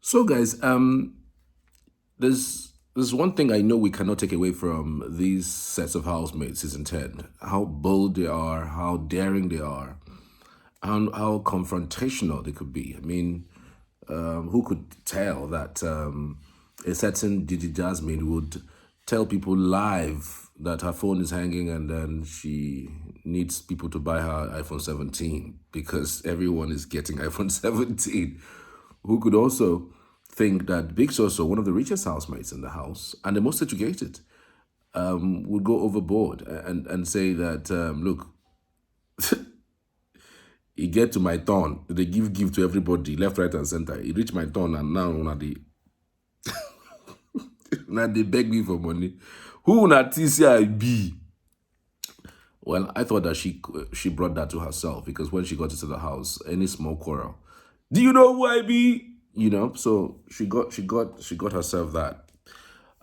So, guys, there's one thing I know we cannot take away from these sets of housemates season 10. How bold they are, how daring they are, how confrontational they could be. I mean, who could tell that a certain Gigi Jasmine would tell people live that her phone is hanging and then she needs people to buy her iPhone 17 because everyone is getting iPhone 17. Who could also think that Big Soso, one of the richest housemates in the house and the most educated, would go overboard and say that, look, it get to my turn. They give to everybody, left, right, and center. It reach my turn, and now now they beg me for money. Who na TCI be? Well, I thought that she brought that to herself because when she got into the house, any small quarrel, do you know who I be? So she got herself that.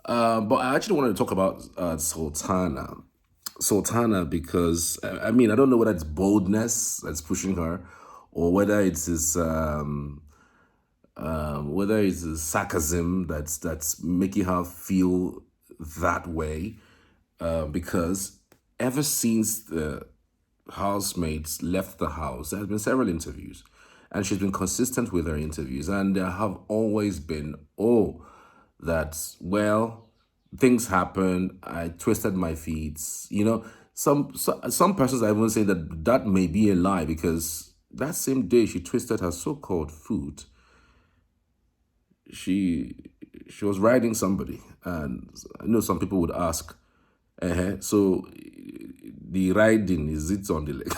But I actually wanted to talk about Sultana. Sultana because I mean I don't know whether it's boldness that's pushing her, or whether it's his sarcasm that's making her feel that way. Because ever since the housemates left the house, there has been several interviews, and she's been consistent with her interviews, and there have always been, oh, that well, things happen. I twisted my feet. Some persons I even say that that may be a lie because that same day she twisted her so-called foot, she she was riding somebody, and I know some people would ask, so the riding is it on the leg?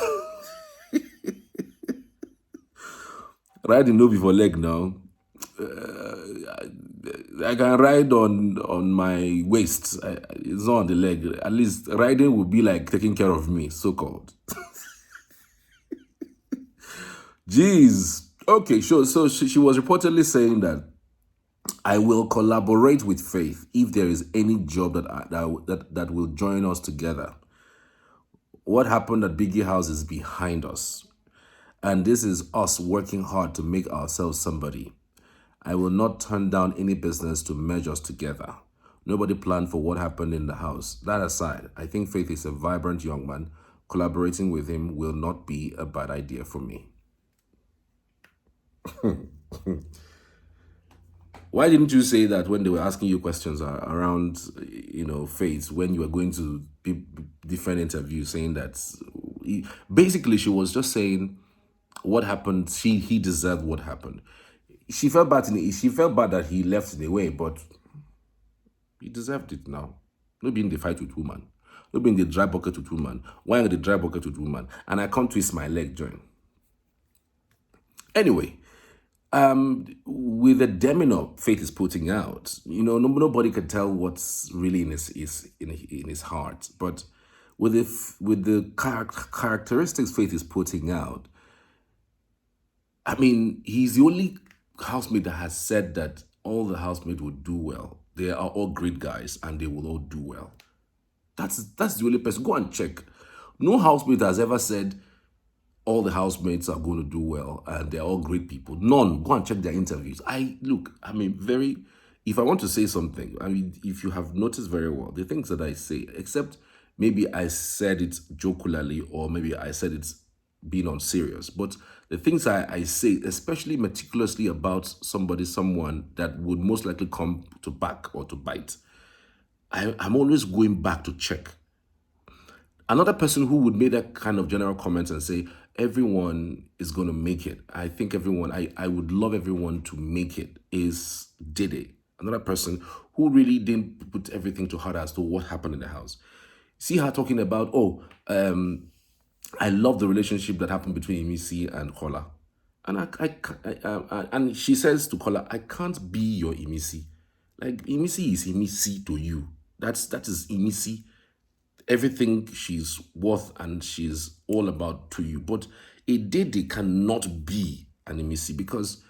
Riding no be for leg now. I can ride on my waist. It's not on the leg. At least riding would be like taking care of me, so called. Jeez. Okay, sure. So she was reportedly saying that I will collaborate with Faith if there is any job that will join us together. What happened at Biggie House is behind us, and this is us working hard to make ourselves somebody. I will not turn down any business to merge us together. Nobody planned for what happened in the house. That aside, I think Faith is a vibrant young man. Collaborating with him will not be a bad idea for me. Why didn't you say that when they were asking you questions around, Faith, when you were going to different interviews, saying that basically she was just saying what happened. He deserved what happened. She felt bad. She felt bad that he left in a way, but he deserved it now. No being the fight with woman. No being the dry bucket with woman. Why the dry bucket with woman? And I can't twist my leg, join. Anyway, with the demino Faith is putting out, nobody can tell what's really in his heart. But with the characteristics Faith is putting out, I mean, he's the only housemate that has said that all the housemates would do well. They are all great guys and they will all do well. That's the only person. Go and check. No housemate has ever said all the housemates are going to do well and they're all great people. None. Go and check their interviews. If I want to say something, if you have noticed very well, the things that I say, except maybe I said it jocularly or maybe I said it's being unserious, but the things I say, especially meticulously about someone that would most likely come to back or to bite, I'm always going back to check. Another person who would make that kind of general comment and say, everyone is going to make it. I think I would love everyone to make it is Dede. Another person who really didn't put everything to heart as to what happened in the house. See her talking about, I love the relationship that happened between Imisi and Kola. And and she says to Kola, I can't be your Imisi. Like, Imisi is Imisi to you. That is Imisi. Everything she's worth and she's all about to you. But a Dede cannot be an Imisi because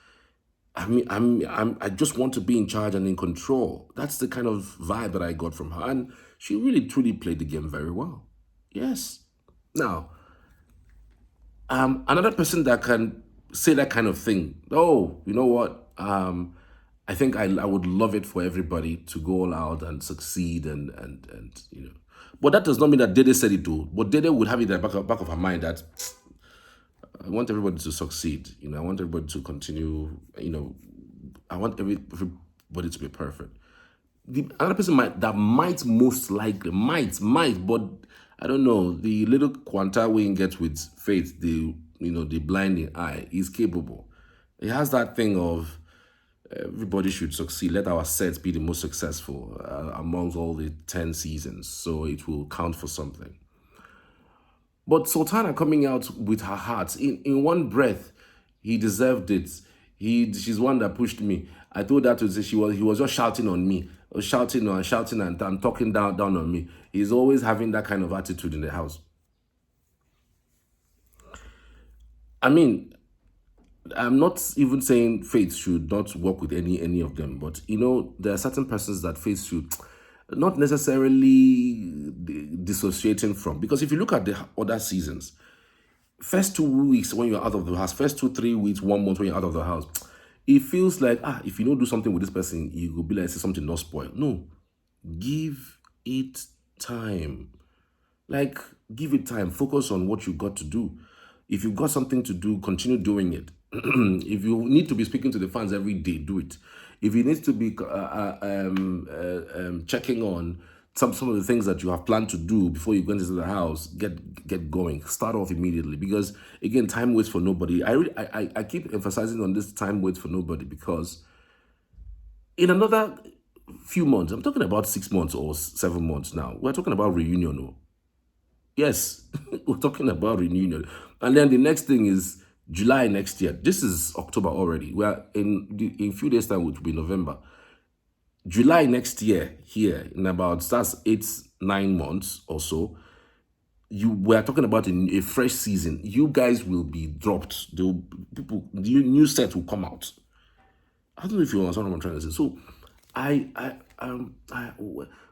I just want to be in charge and in control. That's the kind of vibe that I got from her. And she really, truly played the game very well. Yes. Now, another person that can say that kind of thing, oh, you know what? I think I would love it for everybody to go all out and succeed and But that does not mean that Dede said it though. But Dede would have it in the back of her mind that I want everybody to succeed. I want everybody to continue. I want everybody to be perfect. The other person might most likely might, but I don't know. The little quanta we get with faith, the blinding eye, is capable. It has that thing of everybody should succeed. Let our set be the most successful amongst all the 10 seasons, so it will count for something. But Sultana coming out with her heart in one breath, he deserved it. She's one that pushed me. I told her to say he was just shouting on me, shouting and talking down on me. He's always having that kind of attitude in the house. I mean, I'm not even saying Faith should not work with any of them, but there are certain persons that Faith should not necessarily dissociating from. Because if you look at the other seasons, first 2 weeks when you're out of the house, first 2-3 weeks, 1 month when you're out of the house, it feels like if you don't do something with this person, you will be like say something not spoiled. No, give it time. Like, give it time. Focus on what you got to do. If you've got something to do, continue doing it. If you need to be speaking to the fans every day, do it. If you need to be checking on some of the things that you have planned to do before you go into the house, get going. Start off immediately, because again, time waits for nobody. I keep emphasizing on this time waits for nobody, because in another few months, I'm talking about 6 months or 7 months now, we're talking about reunion. Oh. Yes, we're talking about reunion. And then the next thing is July next year. This is October already. We're in a few days' time, which will be November. July next year, here, in about, that's 8-9 months or so, we're talking about a fresh season. You guys will be dropped. The new set will come out. I don't know if you understand what I'm trying to say. So,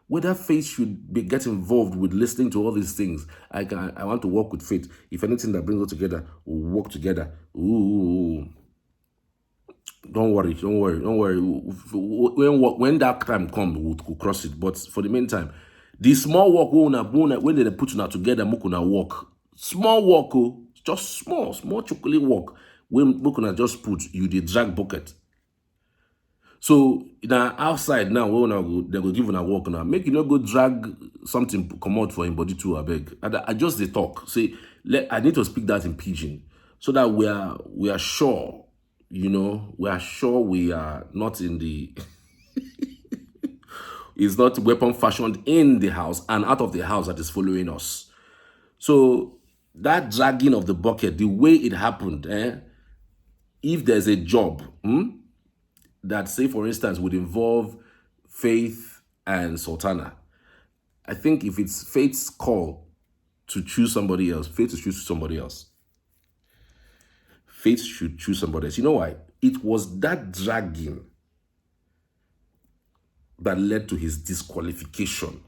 whether Faith should get involved with listening to all these things. I want to work with Faith. If anything that brings us together, we'll work together. Ooh. Don't worry. When that time comes, we'll cross it. But for the meantime, the small work when they put you together, mukuna work. Small work, just small chocolate work. When mukuna just put you the drag bucket. So now outside now, they go give a walk now. Make you not go drag something come out for him body too. I beg. I just the talk. Say I need to speak that in pidgin, so that we are sure. We are sure we are not in the. It's not weapon fashioned in the house and out of the house that is following us. So that dragging of the bucket, the way it happened, if there's a job, that, say, for instance, would involve Faith and Sultana, I think if it's Faith's call to choose somebody else, Faith should choose somebody else. Faith should choose somebody else. You know why? It was that dragging that led to his disqualification.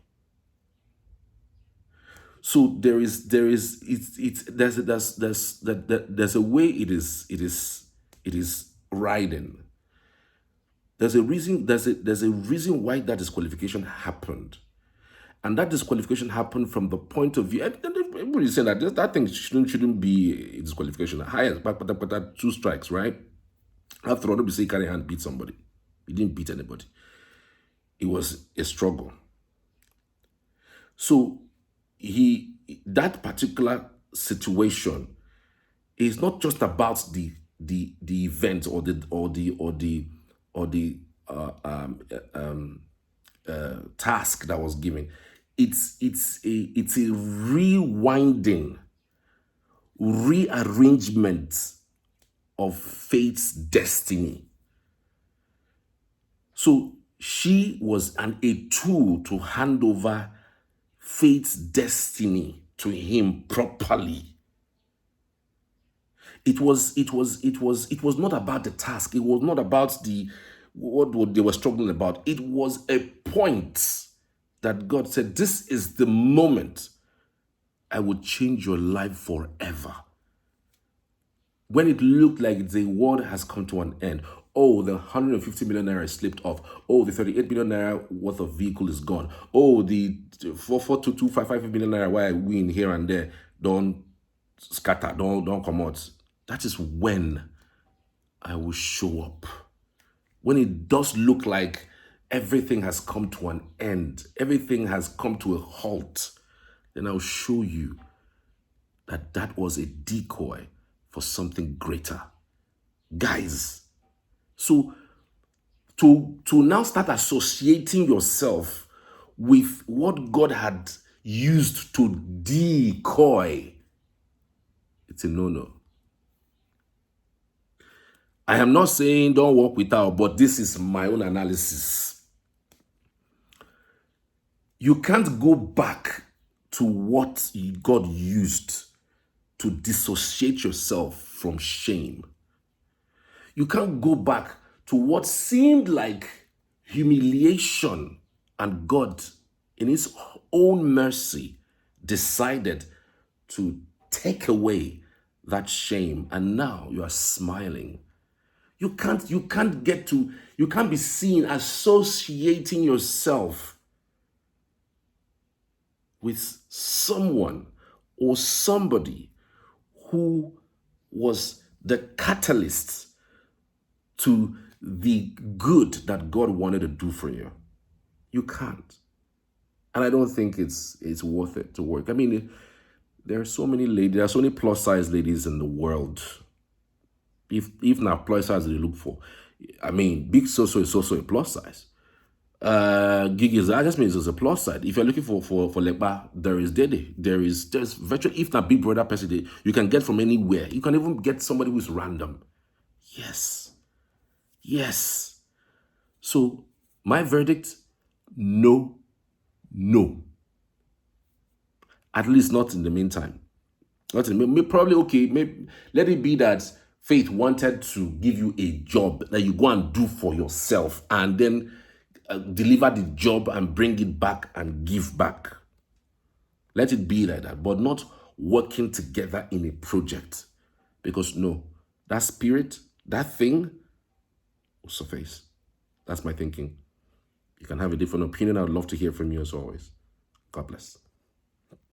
So there's a way it is riding. There's a reason why that disqualification happened. And that disqualification happened from the point of view. Everybody's saying that thing shouldn't be a disqualification. Highest, but 2 strikes, right? After all, nobody say carry hand beat somebody. He didn't beat anybody. It was a struggle. So that particular situation is not just about the event or the task that was given. It's a rewinding, rearrangement of Faith's destiny. So she was a tool to hand over Faith's destiny to him properly. It was not about the task. It was not about what they were struggling about. It was a point that God said, this is the moment I would change your life forever. When it looked like the world has come to an end, Oh, the 150 million naira is slipped off. Oh, the 38 million naira worth of vehicle is gone. Oh, the 44255 million naira why I win here and there don't scatter, don't come out. That is when I will show up. When it does look like everything has come to an end, everything has come to a halt, then I'll show you that that was a decoy for something greater. Guys, so to now start associating yourself with what God had used to decoy, it's a no-no. I am not saying don't walk without, but this is my own analysis. You can't go back to what God used to dissociate yourself from shame. You can't go back to what seemed like humiliation, and God, in his own mercy, decided to take away that shame, and now you are smiling. You can't be seen associating yourself with someone or somebody who was the catalyst to the good that God wanted to do for you. You can't. And I don't think it's worth it to work. I mean, there are so many plus size ladies in the world. If not plus size they look for. I mean, Big Soso is also a plus size. Gigi, I just mean it's a plus side. If you're looking for Lekba, there is Dede. There's virtually, if not Big Brother person, you can get from anywhere. You can even get somebody who's random. Yes. So my verdict, no. At least not in the meantime. Probably okay. Maybe let it be that Faith wanted to give you a job that you go and do for yourself, and then deliver the job and bring it back and give back. Let it be like that, but not working together in a project. Because no, that spirit, that thing will surface. That's my thinking. You can have a different opinion. I would love to hear from you as always. God bless.